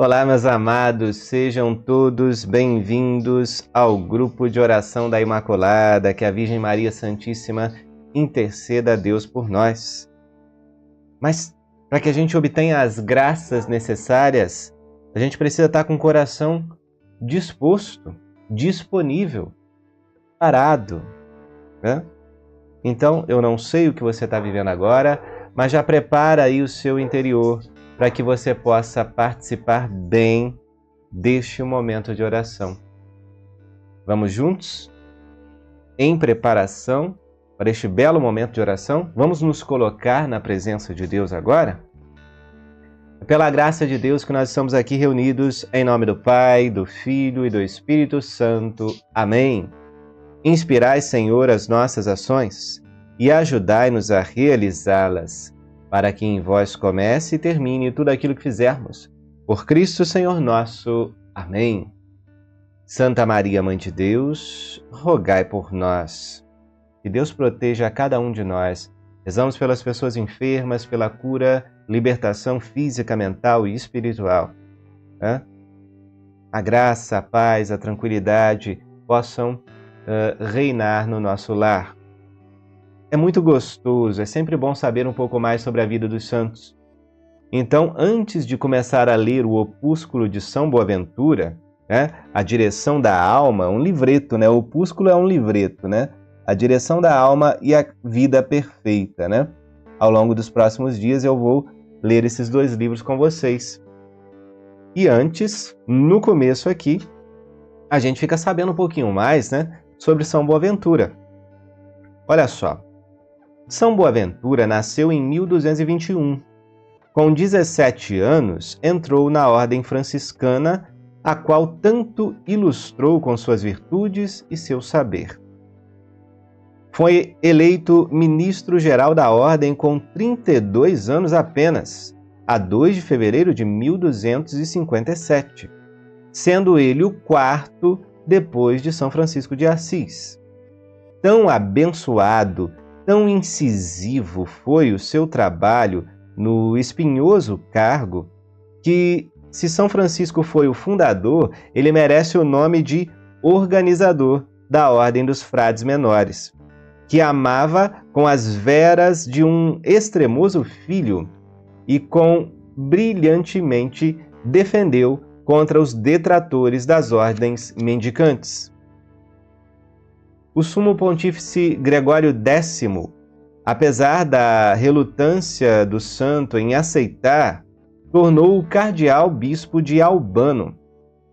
Olá, meus amados, sejam todos bem-vindos ao grupo de oração da Imaculada, que a Virgem Maria Santíssima interceda a Deus por nós. Mas para que a gente obtenha as graças necessárias, a gente precisa estar com o coração disposto, disponível, parado, né? Então, eu não sei o que você está vivendo agora, mas já prepara aí o seu interior para que você possa participar bem deste momento de oração. Vamos juntos? Em preparação para este belo momento de oração, vamos nos colocar na presença de Deus agora? Pela graça de Deus que nós estamos aqui reunidos em nome do Pai, do Filho e do Espírito Santo. Amém. Inspirai, Senhor, as nossas ações e ajudai-nos a realizá-las, para que em vós comece e termine tudo aquilo que fizermos. Por Cristo, Senhor nosso. Amém. Santa Maria, Mãe de Deus, rogai por nós. Que Deus proteja a cada um de nós. Rezamos pelas pessoas enfermas, pela cura, libertação física, mental e espiritual. A graça, a paz, a tranquilidade possam reinar no nosso lar. É muito gostoso, é sempre bom saber um pouco mais sobre a vida dos santos. Então, antes de começar a ler o opúsculo de São Boaventura, A Direção da Alma, um livreto, O opúsculo é um livreto, A Direção da Alma e a Vida Perfeita, Ao longo dos próximos dias eu vou ler esses dois livros com vocês. E antes, no começo aqui, a gente fica sabendo um pouquinho mais, sobre São Boaventura. Olha só. São Boaventura nasceu em 1221. Com 17 anos, entrou na ordem franciscana, a qual tanto ilustrou com suas virtudes e seu saber. Foi eleito ministro-geral da ordem com 32 anos apenas, a 2 de fevereiro de 1257, sendo ele o quarto depois de São Francisco de Assis. Tão abençoado, tão incisivo foi o seu trabalho no espinhoso cargo que, se São Francisco foi o fundador, ele merece o nome de organizador da Ordem dos Frades Menores, que amava com as veras de um extremoso filho e brilhantemente defendeu contra os detratores das ordens mendicantes. O sumo pontífice Gregório X, apesar da relutância do santo em aceitar, tornou-o cardeal bispo de Albano.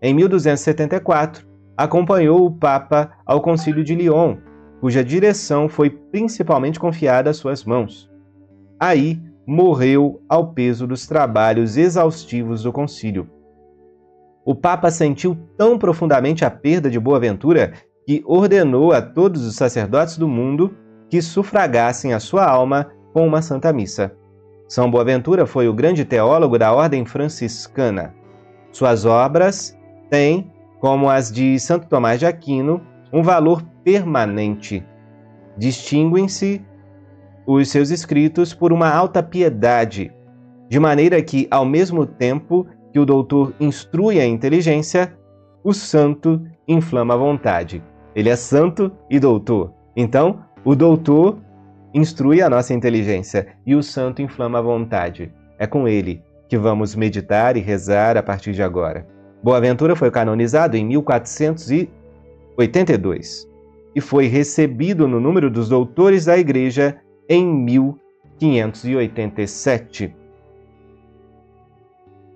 Em 1274, acompanhou o Papa ao Concílio de Lyon, cuja direção foi principalmente confiada às suas mãos. Aí morreu ao peso dos trabalhos exaustivos do concílio. O Papa sentiu tão profundamente a perda de Boaventura que ordenou a todos os sacerdotes do mundo que sufragassem a sua alma com uma Santa Missa. São Boaventura foi o grande teólogo da ordem franciscana. Suas obras têm, como as de Santo Tomás de Aquino, um valor permanente. Distinguem-se os seus escritos por uma alta piedade, de maneira que, ao mesmo tempo que o doutor instrui a inteligência, o santo inflama a vontade. Ele é santo e doutor. Então, o doutor instrui a nossa inteligência e o santo inflama a vontade. É com ele que vamos meditar e rezar a partir de agora. Boaventura foi canonizado em 1482 e foi recebido no número dos doutores da Igreja em 1587.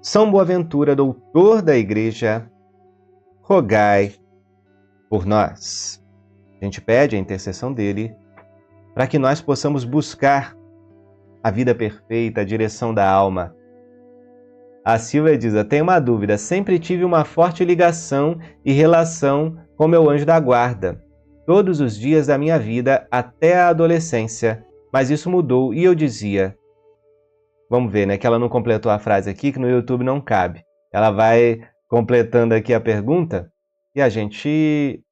São Boaventura, doutor da Igreja, rogai por nós. A gente pede a intercessão dele para que nós possamos buscar a vida perfeita, a direção da alma. A Silvia diz: eu tenho uma dúvida, sempre tive uma forte ligação e relação com meu anjo da guarda, todos os dias da minha vida até a adolescência, mas isso mudou e eu dizia... Vamos ver, que ela não completou a frase aqui, que no YouTube não cabe. Ela vai completando aqui a pergunta e a gente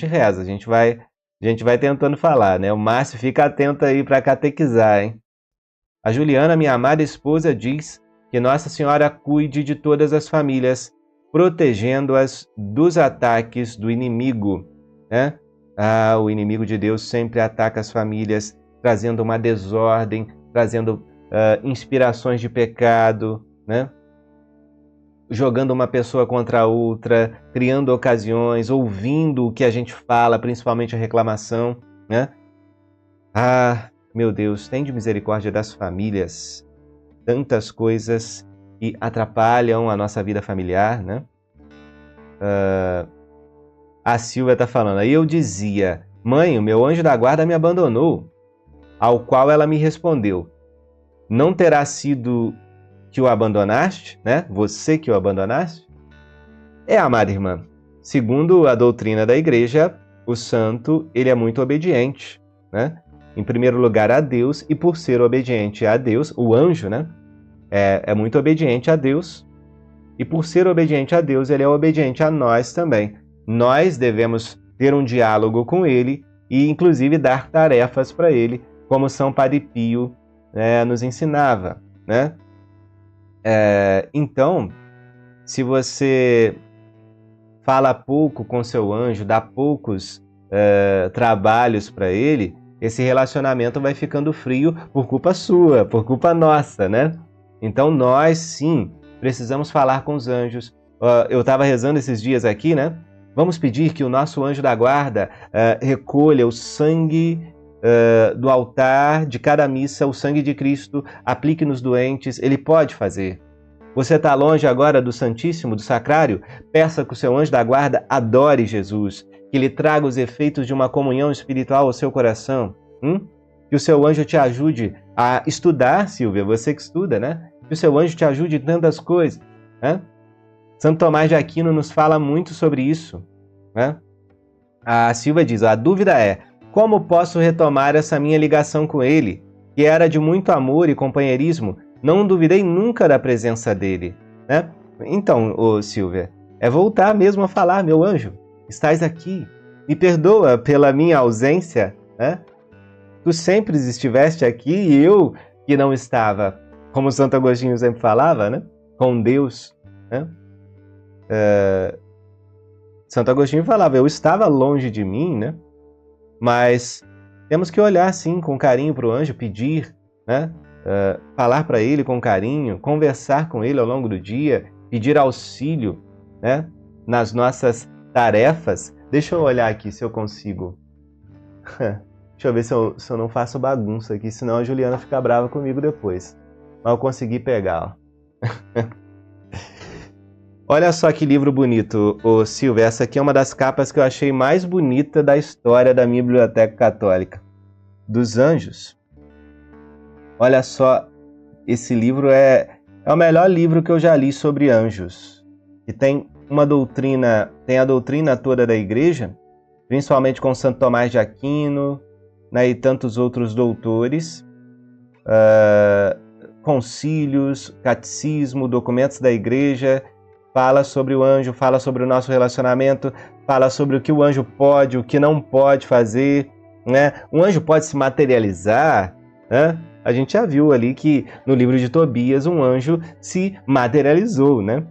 reza, a gente vai tentando falar, O Márcio fica atento aí para catequizar, hein? A Juliana, minha amada esposa, diz Que Nossa Senhora cuide de todas as famílias, protegendo-as dos ataques do inimigo, né? O inimigo de Deus sempre ataca as famílias, trazendo uma desordem, trazendo inspirações de pecado, né? Jogando uma pessoa contra a outra, criando ocasiões, ouvindo o que a gente fala, principalmente a reclamação, né? Meu Deus, tem de misericórdia das famílias. Tantas coisas que atrapalham a nossa vida familiar, né? A Silvia está falando, aí eu dizia, mãe, o meu anjo da guarda me abandonou, ao qual ela me respondeu, não terá sido que o abandonaste, né? Você que o abandonaste? Amada irmã, segundo a doutrina da igreja, o santo, ele é muito obediente, né? Em primeiro lugar a Deus, e por ser obediente a Deus, o anjo, né? É muito obediente a Deus, e por ser obediente a Deus, ele é obediente a nós também. Nós devemos ter um diálogo com ele e, inclusive, dar tarefas para ele, como São Padre Pio nos ensinava, né? Então, se você fala pouco com seu anjo, dá poucos trabalhos para ele, esse relacionamento vai ficando frio por culpa sua, por culpa nossa, né? Então nós, sim, precisamos falar com os anjos. Eu estava rezando esses dias aqui, né? Vamos pedir que o nosso anjo da guarda recolha o sangue do altar de cada missa, o sangue de Cristo, aplique nos doentes. Ele pode fazer. Você está longe agora do Santíssimo, do Sacrário? Peça que o seu anjo da guarda adore Jesus, que ele traga os efeitos de uma comunhão espiritual ao seu coração. Que o seu anjo te ajude a estudar, Silvia, você que estuda, né? Que o seu anjo te ajude em tantas coisas, né? Santo Tomás de Aquino nos fala muito sobre isso, né? A Silvia diz, a dúvida é, como posso retomar essa minha ligação com ele, que era de muito amor e companheirismo? Não duvidei nunca da presença dele, né? Então, Silvia, é voltar mesmo a falar, meu anjo, estás aqui, me perdoa pela minha ausência, né? Tu sempre estiveste aqui e eu que não estava, como Santo Agostinho sempre falava, né? Com Deus, né? Santo Agostinho falava, eu estava longe de mim, né? Mas temos que olhar, sim, com carinho para o anjo, pedir, né? Falar para ele com carinho, conversar com ele ao longo do dia, pedir auxílio, né? Nas nossas tarefas. Deixa eu olhar aqui se eu consigo. Deixa eu ver se eu não faço bagunça aqui, senão a Juliana fica brava comigo depois. Mas eu consegui pegar, ó. Olha só que livro bonito, Silvia. Essa aqui é uma das capas que eu achei mais bonita da história da minha biblioteca católica. Dos Anjos. Olha só, esse livro é o melhor livro que eu já li sobre anjos. E tem uma doutrina, tem a doutrina toda da igreja, principalmente com Santo Tomás de Aquino, né, e tantos outros doutores, concílios, catecismo, documentos da igreja, fala sobre o anjo, fala sobre o nosso relacionamento, fala sobre o que o anjo pode, o que não pode fazer, né? O anjo pode se materializar, né? A gente já viu ali que no livro de Tobias um anjo se materializou, né?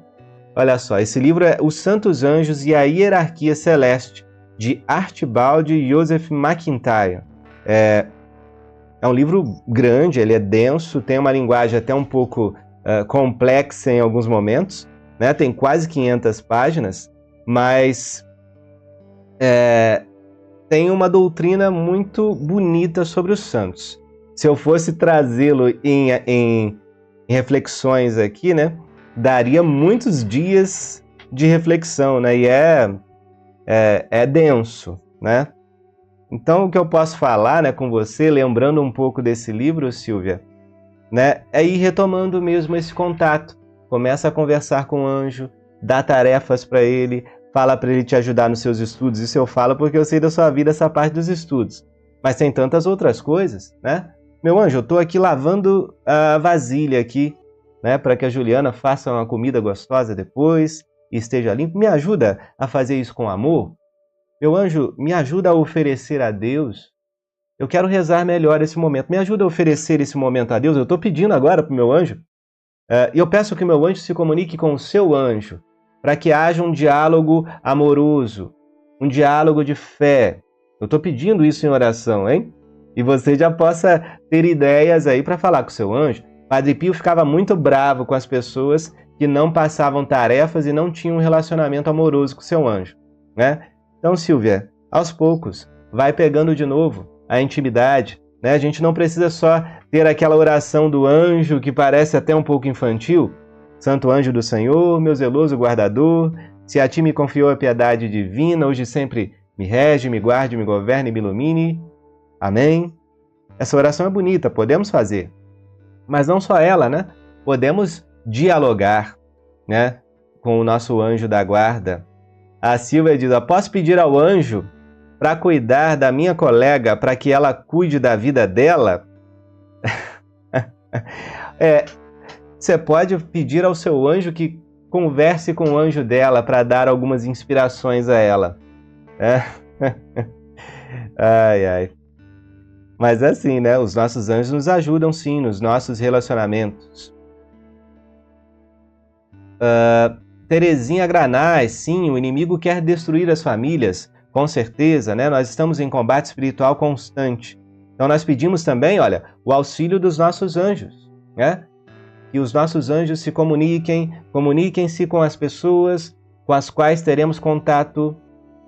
Olha só, esse livro é Os Santos Anjos e a Hierarquia Celeste, de Archibald Joseph MacIntyre. É um livro grande, ele é denso, tem uma linguagem até um pouco complexa em alguns momentos, né? Tem quase 500 páginas, mas tem uma doutrina muito bonita sobre os santos. Se eu fosse trazê-lo em reflexões aqui, né, daria muitos dias de reflexão, né? E é denso, né? Então, o que eu posso falar, né, com você, lembrando um pouco desse livro, Silvia, né, é ir retomando mesmo esse contato. Começa a conversar com o anjo, dá tarefas para ele, fala para ele te ajudar nos seus estudos. Isso eu falo porque eu sei da sua vida essa parte dos estudos. Mas tem tantas outras coisas, né? Meu anjo, eu estou aqui lavando a vasilha aqui, né, para que a Juliana faça uma comida gostosa depois e esteja limpa. Me ajuda a fazer isso com amor? Meu anjo, me ajuda a oferecer a Deus. Eu quero rezar melhor esse momento. Me ajuda a oferecer esse momento a Deus. Eu estou pedindo agora para o meu anjo. E eu peço que o meu anjo se comunique com o seu anjo, para que haja um diálogo amoroso, um diálogo de fé. Eu estou pedindo isso em oração, hein? E você já possa ter ideias aí para falar com o seu anjo. Padre Pio ficava muito bravo com as pessoas que não passavam tarefas e não tinham um relacionamento amoroso com o seu anjo, né? Então, Silvia, aos poucos, vai pegando de novo a intimidade, né? A gente não precisa só ter aquela oração do anjo que parece até um pouco infantil. Santo anjo do Senhor, meu zeloso guardador, se a ti me confiou a piedade divina, hoje sempre me rege, me guarde, me governe, me ilumine. Amém? Essa oração é bonita, podemos fazer. Mas não só ela, né? Podemos dialogar, né, com o nosso anjo da guarda. A Silvia diz, posso pedir ao anjo para cuidar da minha colega, para que ela cuide da vida dela? Você pode pedir ao seu anjo que converse com o anjo dela para dar algumas inspirações a ela. Ai, ai. Mas assim, né? Os nossos anjos nos ajudam sim nos nossos relacionamentos. Terezinha Granais, sim, o inimigo quer destruir as famílias, com certeza, né? Nós estamos em combate espiritual constante. Então nós pedimos também, olha, o auxílio dos nossos anjos, né? Que os nossos anjos se comuniquem-se com as pessoas com as quais teremos contato.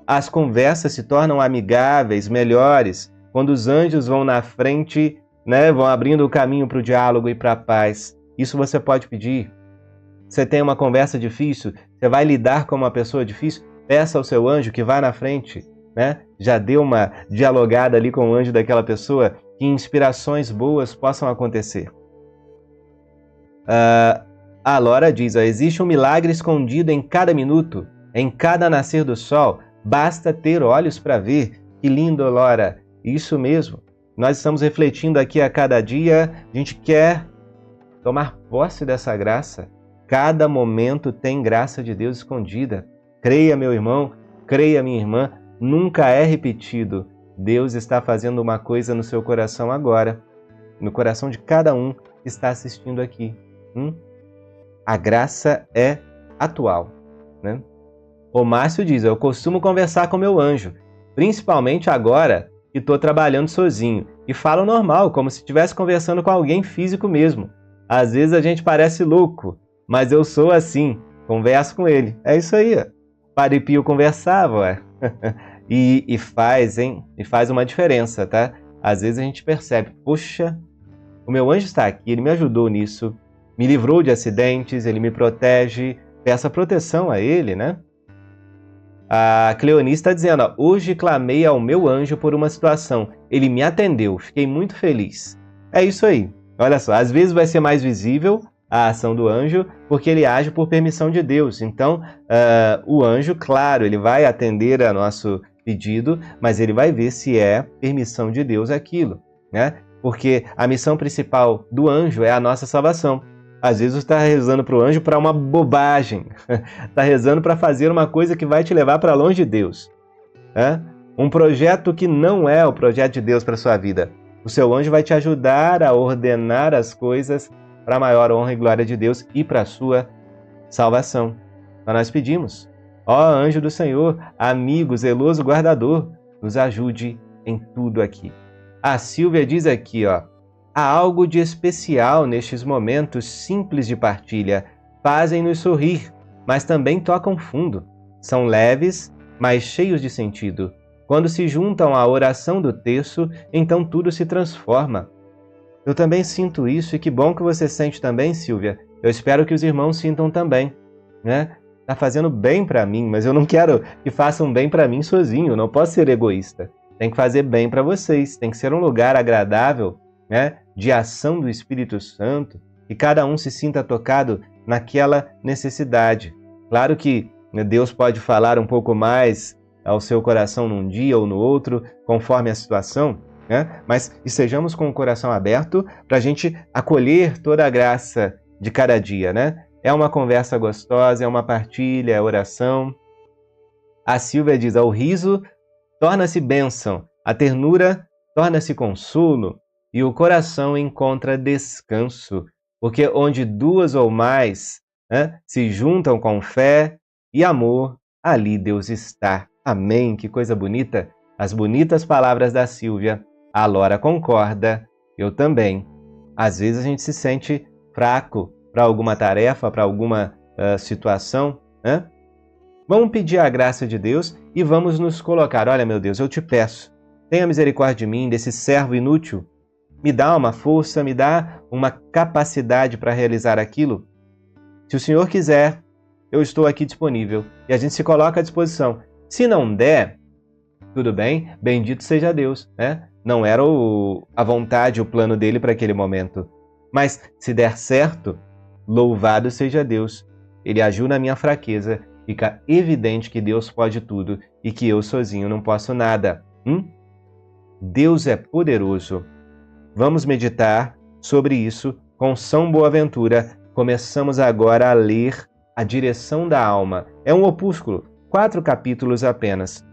As conversas se tornam amigáveis, melhores, quando os anjos vão na frente, né, vão abrindo o caminho para o diálogo e para a paz. Isso você pode pedir. Você tem uma conversa difícil, você vai lidar com uma pessoa difícil, peça ao seu anjo que vá na frente, né? Já dê uma dialogada ali com o anjo daquela pessoa, que inspirações boas possam acontecer. A Laura diz, existe um milagre escondido em cada minuto, em cada nascer do sol, basta ter olhos para ver. Que lindo, Laura! Isso mesmo, nós estamos refletindo aqui a cada dia, a gente quer tomar posse dessa graça. Cada momento tem graça de Deus escondida. Creia, meu irmão, creia, minha irmã, nunca é repetido. Deus está fazendo uma coisa no seu coração agora, no coração de cada um que está assistindo aqui. A graça é atual, né? O Márcio diz, eu costumo conversar com meu anjo, principalmente agora que estou trabalhando sozinho, e falo normal, como se estivesse conversando com alguém físico mesmo. Às vezes a gente parece louco, mas eu sou assim, converso com ele. É isso aí, ó. Padre Pio conversava, ué. E faz, hein? E faz uma diferença, tá? Às vezes a gente percebe, poxa, o meu anjo está aqui, ele me ajudou nisso, me livrou de acidentes, ele me protege, peça proteção a ele, né? A Cleonice está dizendo, hoje clamei ao meu anjo por uma situação, ele me atendeu, fiquei muito feliz. É isso aí, olha só, às vezes vai ser mais visível a ação do anjo, porque ele age por permissão de Deus. Então, o anjo, claro, ele vai atender a nosso pedido, mas ele vai ver se é permissão de Deus aquilo, né? Porque a missão principal do anjo é a nossa salvação. Às vezes você está rezando para o anjo para uma bobagem, está rezando para fazer uma coisa que vai te levar para longe de Deus. Um projeto que não é o projeto de Deus para a sua vida. O seu anjo vai te ajudar a ordenar as coisas para a maior honra e glória de Deus e para a sua salvação. Então nós pedimos, ó anjo do Senhor, amigo, zeloso guardador, nos ajude em tudo aqui. A Silvia diz aqui, ó, há algo de especial nestes momentos simples de partilha, fazem-nos sorrir, mas também tocam fundo. São leves, mas cheios de sentido. Quando se juntam à oração do terço, então tudo se transforma. Eu também sinto isso e que bom que você sente também, Silvia. Eu espero que os irmãos sintam também, né? Tá fazendo bem para mim, mas eu não quero que façam bem para mim sozinho, eu não posso ser egoísta. Tem que fazer bem para vocês, tem que ser um lugar agradável, né? De ação do Espírito Santo, que cada um se sinta tocado naquela necessidade. Claro que Deus pode falar um pouco mais ao seu coração num dia ou no outro, conforme a situação, né? Mas estejamos com o coração aberto para a gente acolher toda a graça de cada dia, né? É uma conversa gostosa, é uma partilha, é oração. A Silvia diz, o riso torna-se bênção, a ternura torna-se consolo e o coração encontra descanso. Porque onde duas ou mais se juntam com fé e amor, ali Deus está. Amém? Que coisa bonita! As bonitas palavras da Silvia. A Lora concorda, eu também. Às vezes a gente se sente fraco para alguma tarefa, para alguma situação. Vamos pedir a graça de Deus e vamos nos colocar. Olha, meu Deus, eu te peço, tenha misericórdia de mim, desse servo inútil. Me dá uma força, me dá uma capacidade para realizar aquilo. Se o Senhor quiser, eu estou aqui disponível. E a gente se coloca à disposição. Se não der, tudo bem, bendito seja Deus, né? Não era a vontade, o plano dele para aquele momento. Mas se der certo, louvado seja Deus. Ele agiu na minha fraqueza. Fica evidente que Deus pode tudo e que eu sozinho não posso nada. Deus é poderoso. Vamos meditar sobre isso com São Boaventura. Começamos agora a ler A Direção da Alma. É um opúsculo, 4 capítulos apenas,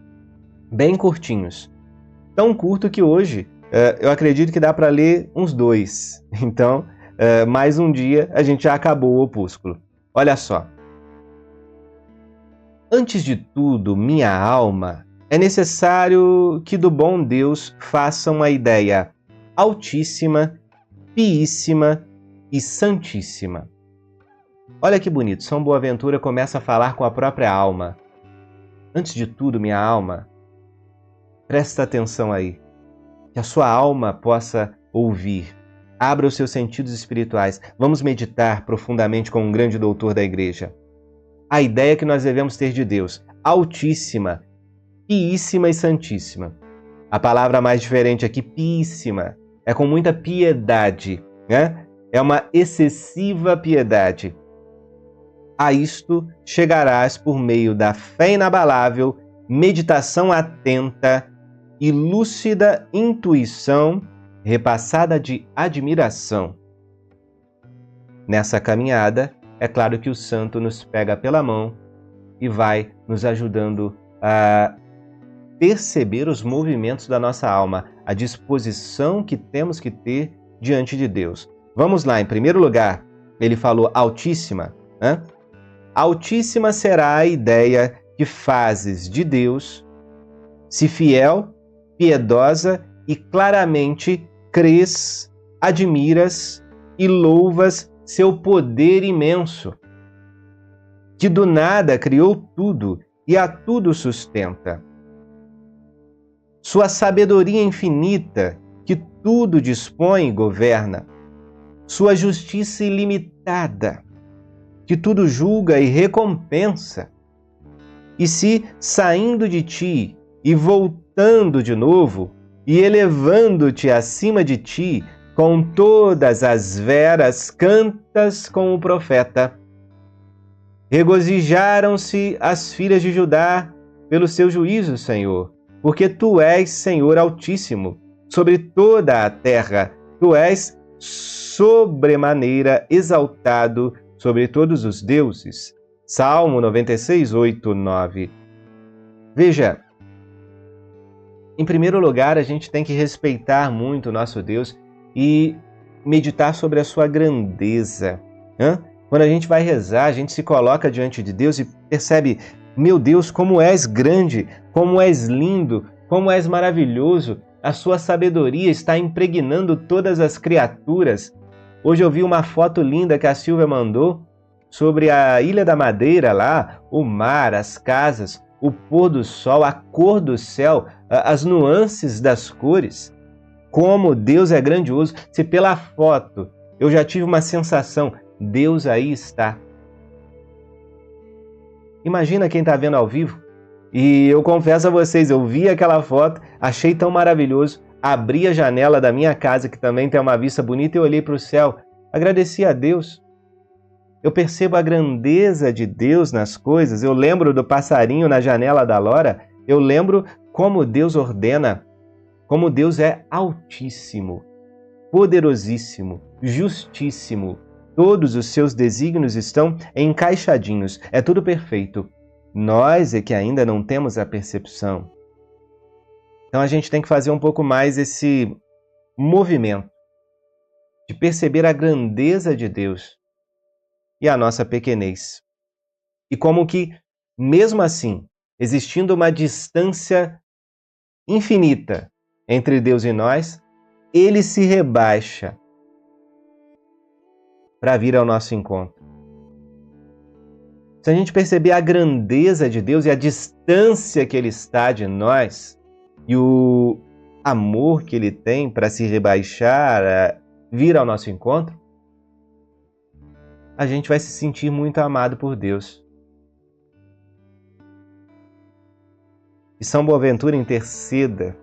bem curtinhos. Tão curto que hoje eu acredito que dá para ler uns 2. Então, mais um dia a gente já acabou o opúsculo. Olha só. Antes de tudo, minha alma, é necessário que do bom Deus faça uma ideia altíssima, piíssima e santíssima. Olha que bonito, São Boaventura começa a falar com a própria alma. Antes de tudo, minha alma, presta atenção aí, que a sua alma possa ouvir. Abra os seus sentidos espirituais. Vamos meditar profundamente com um grande doutor da igreja. A ideia que nós devemos ter de Deus, altíssima, piíssima e santíssima. A palavra mais diferente aqui, piíssima, é com muita piedade, né? É uma excessiva piedade. A isto chegarás por meio da fé inabalável, meditação atenta e lúcida intuição repassada de admiração. Nessa caminhada, é claro que o santo nos pega pela mão e vai nos ajudando a perceber os movimentos da nossa alma, a disposição que temos que ter diante de Deus. Vamos lá, em primeiro lugar, ele falou altíssima. Altíssima será a ideia que fazes de Deus, se fiel, piedosa e claramente crês, admiras e louvas seu poder imenso, que do nada criou tudo e a tudo sustenta. Sua sabedoria infinita, que tudo dispõe e governa. Sua justiça ilimitada, que tudo julga e recompensa. E se, saindo de ti e voltando de novo, e elevando-te acima de ti, com todas as veras cantas com o profeta. Regozijaram-se as filhas de Judá pelo seu juízo, Senhor, porque tu és Senhor Altíssimo, sobre toda a terra, tu és sobremaneira exaltado sobre todos os deuses. Salmo 96, 8, 9. Veja, em primeiro lugar, a gente tem que respeitar muito o nosso Deus e meditar sobre a sua grandeza. Quando a gente vai rezar, a gente se coloca diante de Deus e percebe, meu Deus, como és grande, como és lindo, como és maravilhoso. A sua sabedoria está impregnando todas as criaturas. Hoje eu vi uma foto linda que a Silvia mandou sobre a Ilha da Madeira lá, o mar, as casas, o pôr do sol, a cor do céu, as nuances das cores. Como Deus é grandioso. Se pela foto eu já tive uma sensação, Deus aí está. Imagina quem está vendo ao vivo. E eu confesso a vocês, eu vi aquela foto, achei tão maravilhoso, abri a janela da minha casa, que também tem uma vista bonita, e olhei para o céu, agradeci a Deus. Eu percebo a grandeza de Deus nas coisas, eu lembro do passarinho na janela da Lora, eu lembro como Deus ordena, como Deus é altíssimo, poderosíssimo, justíssimo. Todos os seus desígnios estão encaixadinhos, é tudo perfeito. Nós é que ainda não temos a percepção. Então a gente tem que fazer um pouco mais esse movimento. de perceber a grandeza de Deus e a nossa pequenez. E como que, mesmo assim, existindo uma distância infinita entre Deus e nós, Ele se rebaixa para vir ao nosso encontro. Se a gente perceber a grandeza de Deus e a distância que Ele está de nós, e o amor que Ele tem para se rebaixar, vir ao nosso encontro, a gente vai se sentir muito amado por Deus. E São Boaventura interceda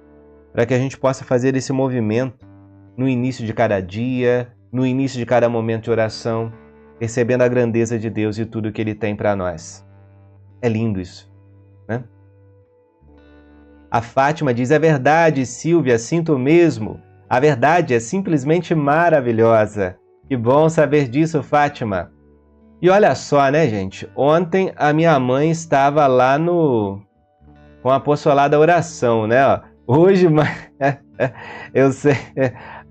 para que a gente possa fazer esse movimento no início de cada dia, no início de cada momento de oração, percebendo a grandeza de Deus e tudo que Ele tem para nós. É lindo isso, né? A Fátima diz: é verdade, Silvia, sinto mesmo. A verdade é simplesmente maravilhosa. Que bom saber disso, Fátima. E olha só, né, gente? Ontem a minha mãe estava lá com a apostolada oração, né? Hoje, eu sei,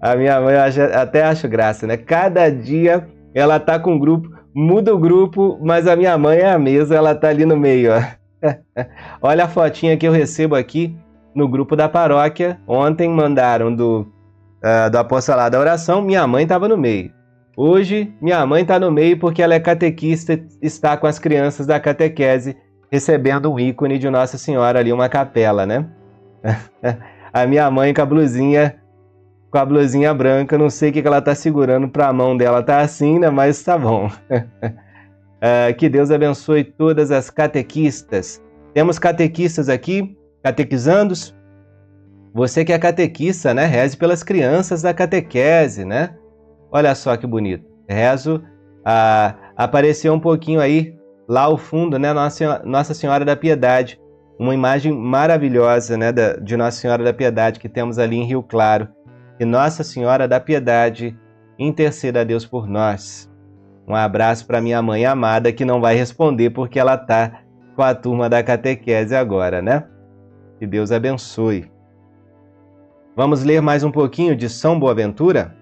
a minha mãe até acho graça, né? Cada dia ela tá com um grupo, muda o grupo, mas a minha mãe é a mesma, ela tá ali no meio, ó. Olha a fotinha que eu recebo aqui no grupo da paróquia. Ontem mandaram do apostolado da oração, minha mãe estava no meio. Hoje, minha mãe está no meio porque ela é catequista, está com as crianças da catequese, recebendo um ícone de Nossa Senhora ali, uma capela, né? A minha mãe com a blusinha branca, não sei o que ela está segurando para a mão dela, tá assim, né? Mas tá bom. Que Deus abençoe todas as catequistas. Temos catequistas aqui, catequizandos. Você que é catequista, né? Reze pelas crianças da catequese, né? Olha só que bonito. Rezo, apareceu um pouquinho aí, lá ao fundo, né? Nossa Senhora da Piedade. Uma imagem maravilhosa, né? De Nossa Senhora da Piedade que temos ali em Rio Claro. Que Nossa Senhora da Piedade interceda a Deus por nós. Um abraço para minha mãe amada, que não vai responder porque ela está com a turma da catequese agora, né? Que Deus abençoe. Vamos ler mais um pouquinho de São Boaventura?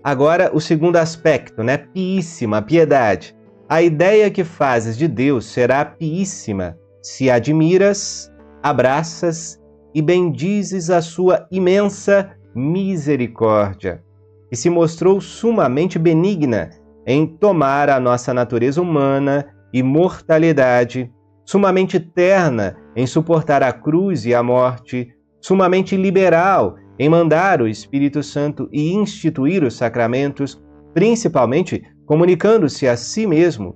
Agora, o segundo aspecto, né? Piíssima, piedade. A ideia que fazes de Deus será piíssima se admiras, abraças e bendizes a sua imensa misericórdia, que se mostrou sumamente benigna em tomar a nossa natureza humana e mortalidade, sumamente terna em suportar a cruz e a morte, sumamente liberal em mandar o Espírito Santo e instituir os sacramentos, principalmente comunicando-se a si mesmo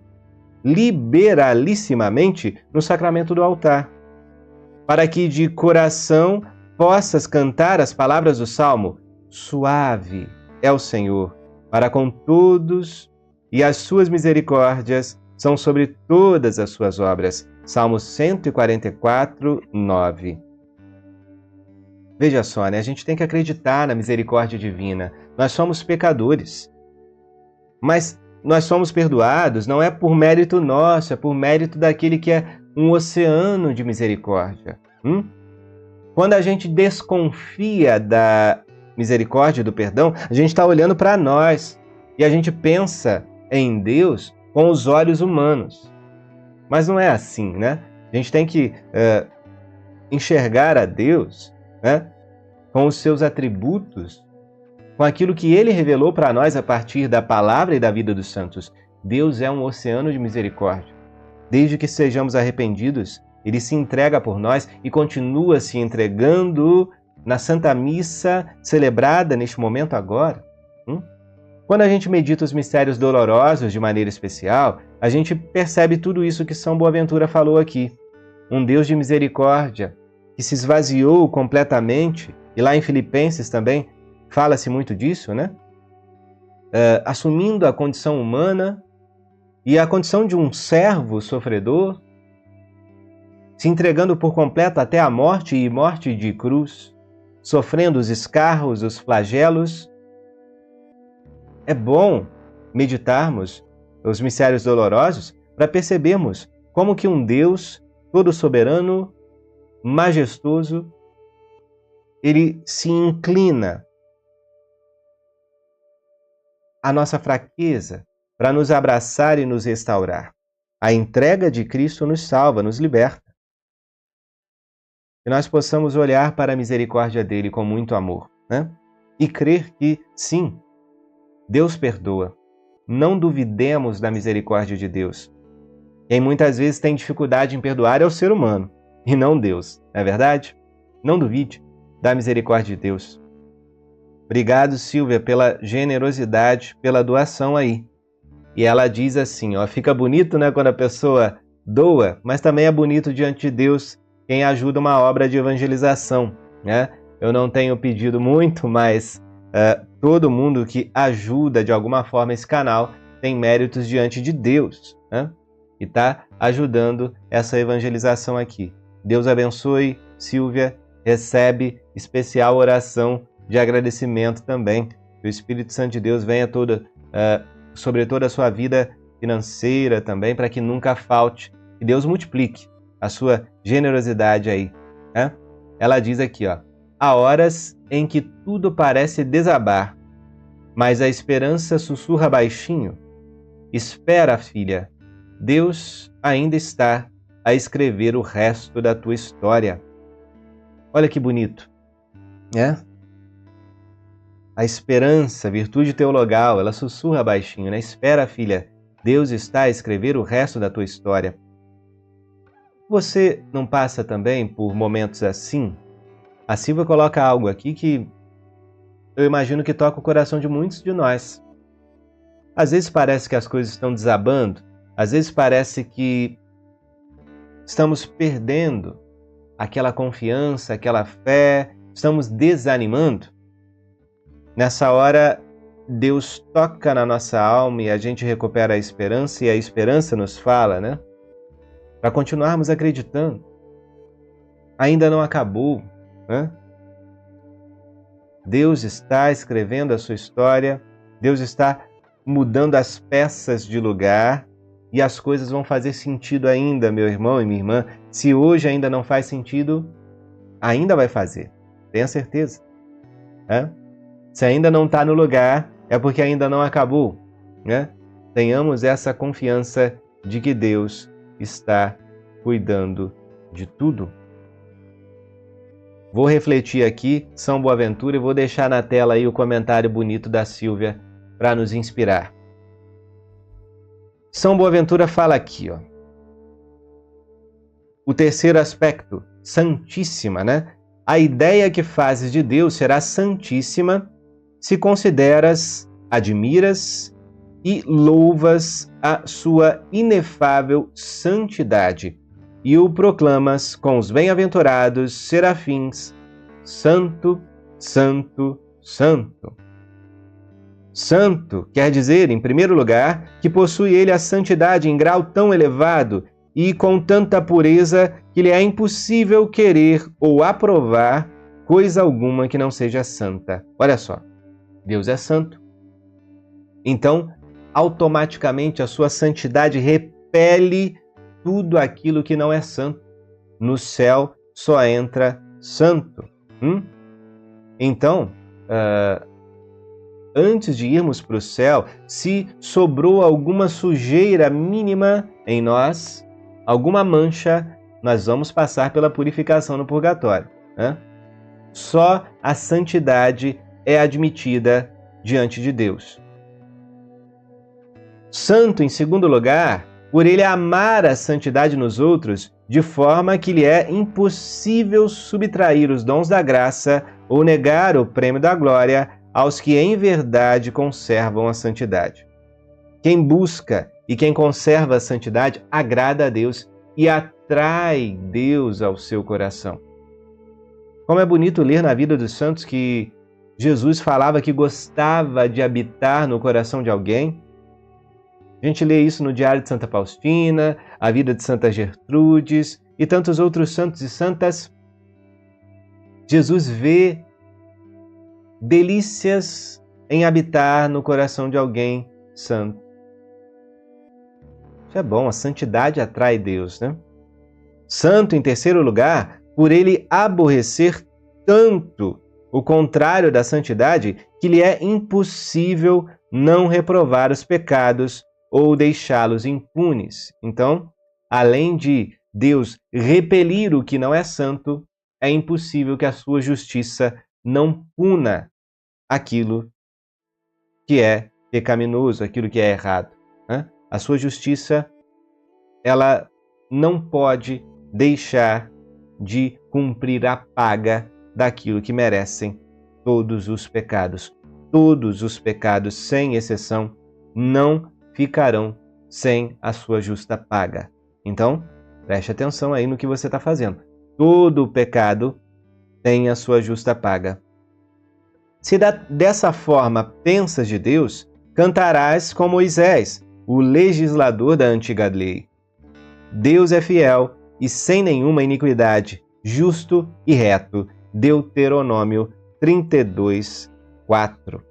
liberalissimamente no sacramento do altar, para que de coração possas cantar as palavras do Salmo: suave é o Senhor para com todos, e as suas misericórdias são sobre todas as suas obras. Salmo 144, 9. Veja só, né? A gente tem que acreditar na misericórdia divina. Nós somos pecadores, mas nós somos perdoados não é por mérito nosso, é por mérito daquele que é um oceano de misericórdia. Quando a gente desconfia da misericórdia e do perdão, a gente está olhando para nós e a gente pensa em Deus com os olhos humanos. Mas não é assim, né? A gente tem que enxergar a Deus, né, com os seus atributos, com aquilo que Ele revelou para nós a partir da palavra e da vida dos santos. Deus é um oceano de misericórdia. Desde que sejamos arrependidos, Ele se entrega por nós e continua se entregando na Santa Missa celebrada neste momento agora. Quando a gente medita os mistérios dolorosos de maneira especial, a gente percebe tudo isso que São Boaventura falou aqui. Um Deus de misericórdia que se esvaziou completamente, e lá em Filipenses também fala-se muito disso, né? Assumindo a condição humana e a condição de um servo sofredor, se entregando por completo até a morte e morte de cruz, sofrendo os escarros, os flagelos. É bom meditarmos os mistérios dolorosos para percebermos como que um Deus todo soberano, majestoso, ele se inclina à nossa fraqueza para nos abraçar e nos restaurar. A entrega de Cristo nos salva, nos liberta. Que nós possamos olhar para a misericórdia dele com muito amor, né? E crer que, sim, Deus perdoa. Não duvidemos da misericórdia de Deus. Quem muitas vezes tem dificuldade em perdoar é o ser humano, e não Deus, não é verdade? Não duvide da misericórdia de Deus. Obrigado, Silvia, pela generosidade, pela doação aí. E ela diz assim, ó, fica bonito, né, quando a pessoa doa, mas também é bonito diante de Deus quem ajuda uma obra de evangelização, né? Eu não tenho pedido muito, mas todo mundo que ajuda de alguma forma esse canal tem méritos diante de Deus, né? E está ajudando essa evangelização aqui. Deus abençoe, Silvia, recebe especial oração de agradecimento também. Que o Espírito Santo de Deus venha sobre toda a sua vida financeira também, para que nunca falte. Que Deus multiplique a sua generosidade aí, né? Ela diz aqui, ó, há horas em que tudo parece desabar, mas a esperança sussurra baixinho. Espera, filha, Deus ainda está a escrever o resto da tua história. Olha que bonito, né? A esperança, virtude teologal, ela sussurra baixinho, né? Espera, filha, Deus está a escrever o resto da tua história. Você não passa também por momentos assim? A Silvia coloca algo aqui que eu imagino que toca o coração de muitos de nós. Às vezes parece que as coisas estão desabando, às vezes parece que estamos perdendo aquela confiança, aquela fé, estamos desanimando. Nessa hora, Deus toca na nossa alma e a gente recupera a esperança, e a esperança nos fala, né? Para continuarmos acreditando. Ainda não acabou, né? Deus está escrevendo a sua história, Deus está mudando as peças de lugar e as coisas vão fazer sentido ainda, meu irmão e minha irmã. Se hoje ainda não faz sentido, ainda vai fazer, tenha certeza, né? Se ainda não está no lugar, é porque ainda não acabou, né? Tenhamos essa confiança de que Deus está cuidando de tudo. Vou refletir aqui, São Boaventura, e vou deixar na tela aí o comentário bonito da Silvia para nos inspirar. São Boaventura fala aqui, ó. O terceiro aspecto, Santíssima, né? A ideia que fazes de Deus será santíssima se consideras, admiras e louvas a sua inefável santidade e o proclamas com os bem-aventurados serafins, Santo, Santo, Santo. Santo quer dizer, em primeiro lugar, que possui ele a santidade em grau tão elevado e com tanta pureza que lhe é impossível querer ou aprovar coisa alguma que não seja santa. Olha só, Deus é santo. Então, automaticamente a sua santidade repele tudo aquilo que não é santo. No céu só entra santo. Então, antes de irmos para o céu, se sobrou alguma sujeira mínima em nós, alguma mancha, nós vamos passar pela purificação no purgatório, né? Só a santidade é admitida diante de Deus. Santo, em segundo lugar, por ele amar a santidade nos outros, de forma que lhe é impossível subtrair os dons da graça ou negar o prêmio da glória aos que em verdade conservam a santidade. Quem busca e quem conserva a santidade agrada a Deus e atrai Deus ao seu coração. Como é bonito ler na vida dos santos que Jesus falava que gostava de habitar no coração de alguém. A gente lê isso no Diário de Santa Faustina, a vida de Santa Gertrudes e tantos outros santos e santas. Jesus vê delícias em habitar no coração de alguém santo. Isso é bom, a santidade atrai Deus, né? Santo, em terceiro lugar, por ele aborrecer tanto o contrário da santidade que lhe é impossível não reprovar os pecados ou deixá-los impunes. Então, além de Deus repelir o que não é santo, é impossível que a sua justiça não puna aquilo que é pecaminoso, aquilo que é errado. A sua justiça, ela não pode deixar de cumprir a paga daquilo que merecem todos os pecados. Todos os pecados, sem exceção, não ficarão sem a sua justa paga. Então, preste atenção aí no que você está fazendo. Todo pecado tem a sua justa paga. Se dessa forma pensas de Deus, cantarás com Moisés, o legislador da antiga lei. Deus é fiel e sem nenhuma iniquidade, justo e reto. Deuteronômio 32, 4.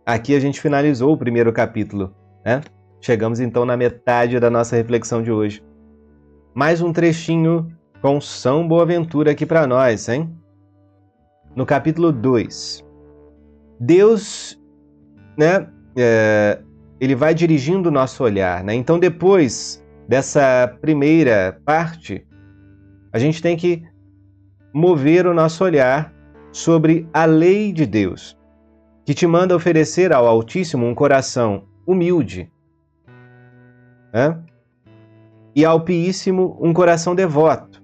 Aqui a gente finalizou o primeiro capítulo, né? Chegamos então na metade da nossa reflexão de hoje. Mais um trechinho com São Boaventura aqui para nós, hein? No capítulo 2, Deus, né, ele vai dirigindo o nosso olhar, né? Então, depois dessa primeira parte, a gente tem que mover o nosso olhar sobre a lei de Deus, que te manda oferecer ao Altíssimo um coração humilde, né? E ao Piíssimo um coração devoto,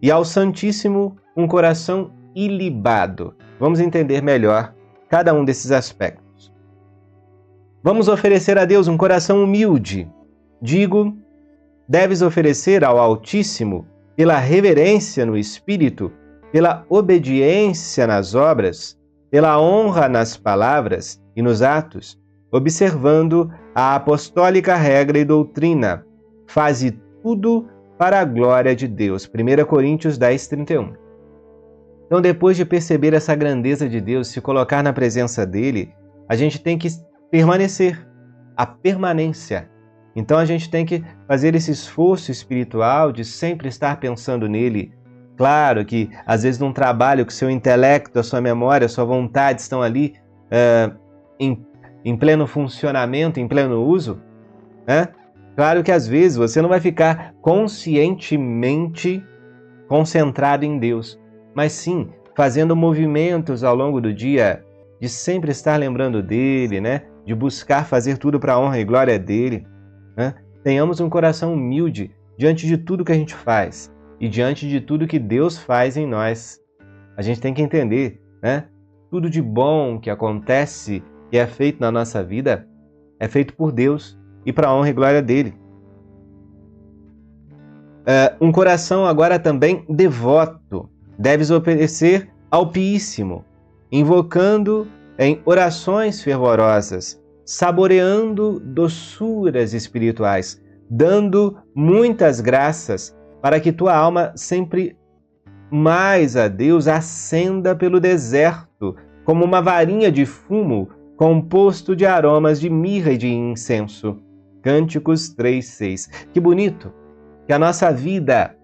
e ao Santíssimo um coração ilibado. Vamos entender melhor cada um desses aspectos. Vamos oferecer a Deus um coração humilde. Digo, deves oferecer ao Altíssimo pela reverência no espírito, pela obediência nas obras, pela honra nas palavras e nos atos, observando a apostólica regra e doutrina. Faze tudo para a glória de Deus. 1 Coríntios 10, 31. Então, depois de perceber essa grandeza de Deus, se colocar na presença dele, a gente tem que permanecer, a permanência. Então, a gente tem que fazer esse esforço espiritual de sempre estar pensando nele. Claro que, às vezes, num trabalho que o seu intelecto, a sua memória, a sua vontade estão ali em pleno funcionamento, em pleno uso, né? Claro que, às vezes, você não vai ficar conscientemente concentrado em Deus, mas sim fazendo movimentos ao longo do dia de sempre estar lembrando dele, né? De buscar fazer tudo para a honra e glória dele. Né? Tenhamos um coração humilde diante de tudo que a gente faz e diante de tudo que Deus faz em nós. A gente tem que entender, né? Tudo de bom que acontece, que é feito na nossa vida, é feito por Deus e para a honra e glória dele. Um coração agora também devoto. Deves oferecer ao Piíssimo, invocando em orações fervorosas, saboreando doçuras espirituais, dando muitas graças para que tua alma sempre mais a Deus ascenda pelo deserto, como uma varinha de fumo composto de aromas de mirra e de incenso. Cânticos 3:6. Que bonito! Que a nossa vida,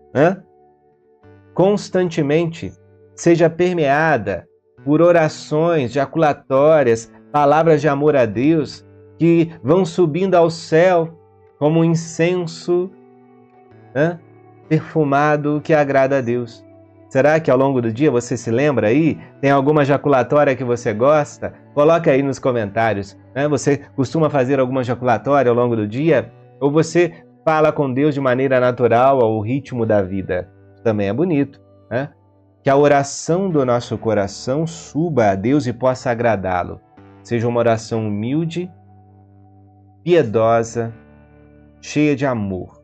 constantemente seja permeada por orações jaculatórias, palavras de amor a Deus, que vão subindo ao céu como um incenso perfumado que agrada a Deus. Será que ao longo do dia você se lembra aí? Tem alguma jaculatória que você gosta? Coloca aí nos comentários. Você costuma fazer alguma jaculatória ao longo do dia? Ou você fala com Deus de maneira natural ao ritmo da vida? Isso também é bonito, né? Que a oração do nosso coração suba a Deus e possa agradá-lo. Seja uma oração humilde, piedosa, cheia de amor.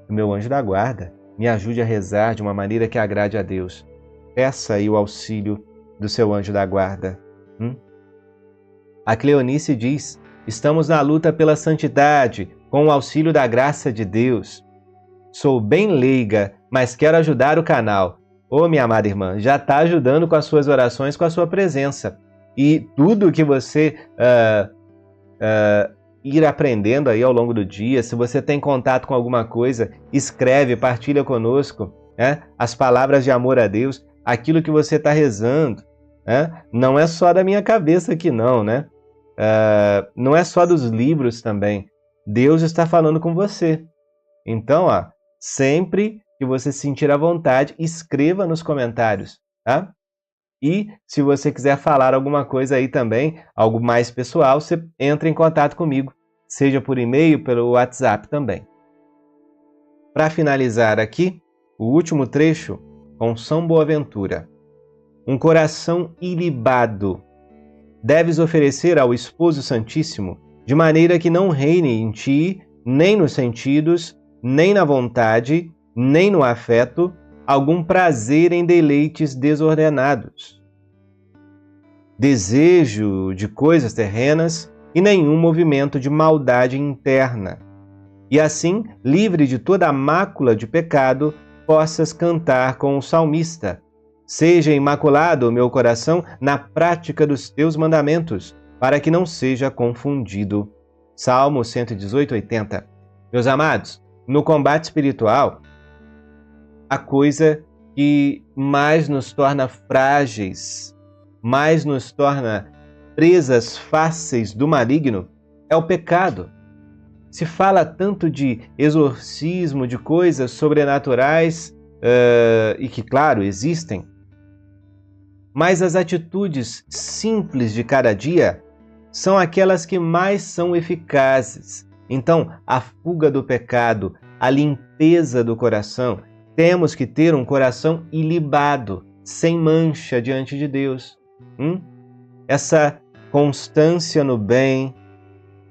O meu anjo da guarda me ajude a rezar de uma maneira que agrade a Deus. Peça aí o auxílio do seu anjo da guarda. A Cleonice diz: estamos na luta pela santidade, com o auxílio da graça de Deus. Sou bem leiga, mas quero ajudar o canal. Minha amada irmã, já está ajudando com as suas orações, com a sua presença. E tudo que você ir aprendendo aí ao longo do dia, se você tem contato com alguma coisa, escreve, partilha conosco. né? As palavras de amor a Deus, aquilo que você está rezando, né? Não é só da minha cabeça aqui não, né? Não é só dos livros também. Deus está falando com você. Então, sempre que você se sentir à vontade, escreva nos comentários, tá? E se você quiser falar alguma coisa aí também, algo mais pessoal, você entra em contato comigo, seja por e-mail, pelo WhatsApp também. Para finalizar aqui, o último trecho com São Boaventura. Um coração ilibado deves oferecer ao Esposo Santíssimo, de maneira que não reine em ti, nem nos sentidos, nem na vontade, nem no afeto, algum prazer em deleites desordenados, desejo de coisas terrenas e nenhum movimento de maldade interna. E assim, livre de toda a mácula de pecado, possas cantar com o salmista: seja imaculado o meu coração na prática dos teus mandamentos, para que não seja confundido. Salmo 118, 80. Meus amados, no combate espiritual, a coisa que mais nos torna frágeis, mais nos torna presas fáceis do maligno, é o pecado. Se fala tanto de exorcismo, de coisas sobrenaturais, e que, claro, existem, mas as atitudes simples de cada dia são aquelas que mais são eficazes. Então, a fuga do pecado, a limpeza do coração, temos que ter um coração ilibado, sem mancha diante de Deus. Essa constância no bem,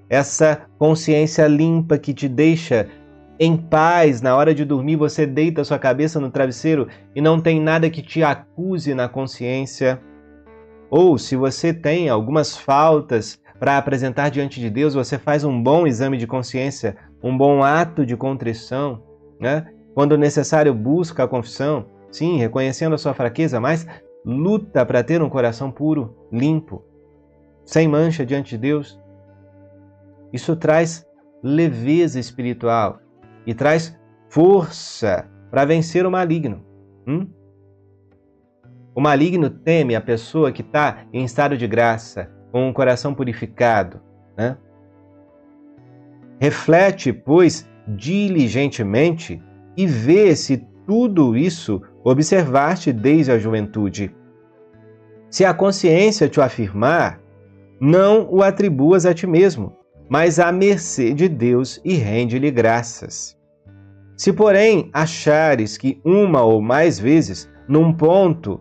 essa consciência limpa que te deixa em paz, na hora de dormir você deita a sua cabeça no travesseiro e não tem nada que te acuse na consciência. Ou se você tem algumas faltas para apresentar diante de Deus, você faz um bom exame de consciência, um bom ato de contrição, né? Quando necessário, busca a confissão, sim, reconhecendo a sua fraqueza, mas luta para ter um coração puro, limpo, sem mancha diante de Deus. Isso traz leveza espiritual e traz força para vencer o maligno. O maligno teme a pessoa que está em estado de graça, com um coração purificado, né? Reflete, pois, diligentemente e vê se tudo isso observaste desde a juventude. Se a consciência te o afirmar, não o atribuas a ti mesmo, mas à mercê de Deus e rende-lhe graças. Se, porém, achares que uma ou mais vezes, num ponto,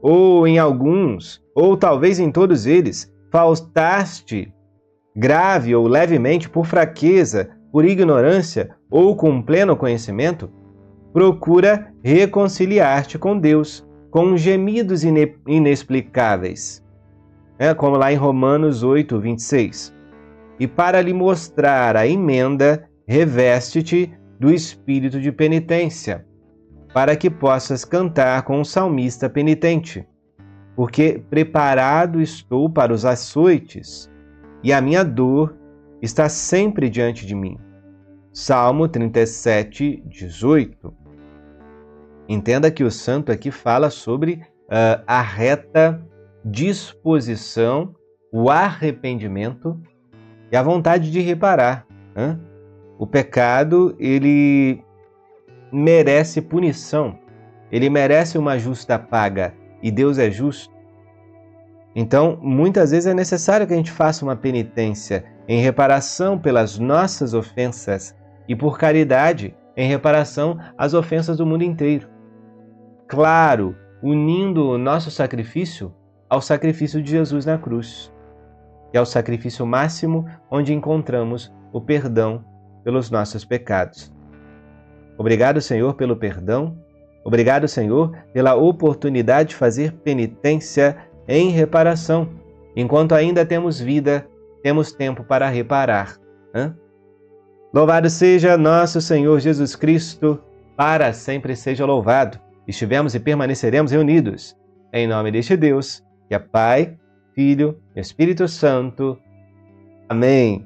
ou em alguns, ou talvez em todos eles, faltaste grave ou levemente por fraqueza, por ignorância ou com pleno conhecimento, procura reconciliar-te com Deus, com gemidos inexplicáveis, como lá em Romanos 8, 26. E para lhe mostrar a emenda, reveste-te do espírito de penitência, para que possas cantar com o salmista penitente. Porque preparado estou para os açoites, e a minha dor está sempre diante de mim. Salmo 37, 18. Entenda que o santo aqui fala sobre a reta disposição, o arrependimento e a vontade de reparar. O pecado, ele merece punição, ele merece uma justa paga, e Deus é justo. Então, muitas vezes é necessário que a gente faça uma penitência em reparação pelas nossas ofensas e por caridade em reparação às ofensas do mundo inteiro. Claro, unindo o nosso sacrifício ao sacrifício de Jesus na cruz, que é o sacrifício máximo onde encontramos o perdão pelos nossos pecados. Obrigado, Senhor, pelo perdão. Obrigado, Senhor, pela oportunidade de fazer penitência em reparação. Enquanto ainda temos vida, temos tempo para reparar. Louvado seja nosso Senhor Jesus Cristo, para sempre seja louvado. Estivemos e permaneceremos reunidos. Em nome deste Deus, que é Pai, Filho e Espírito Santo. Amém.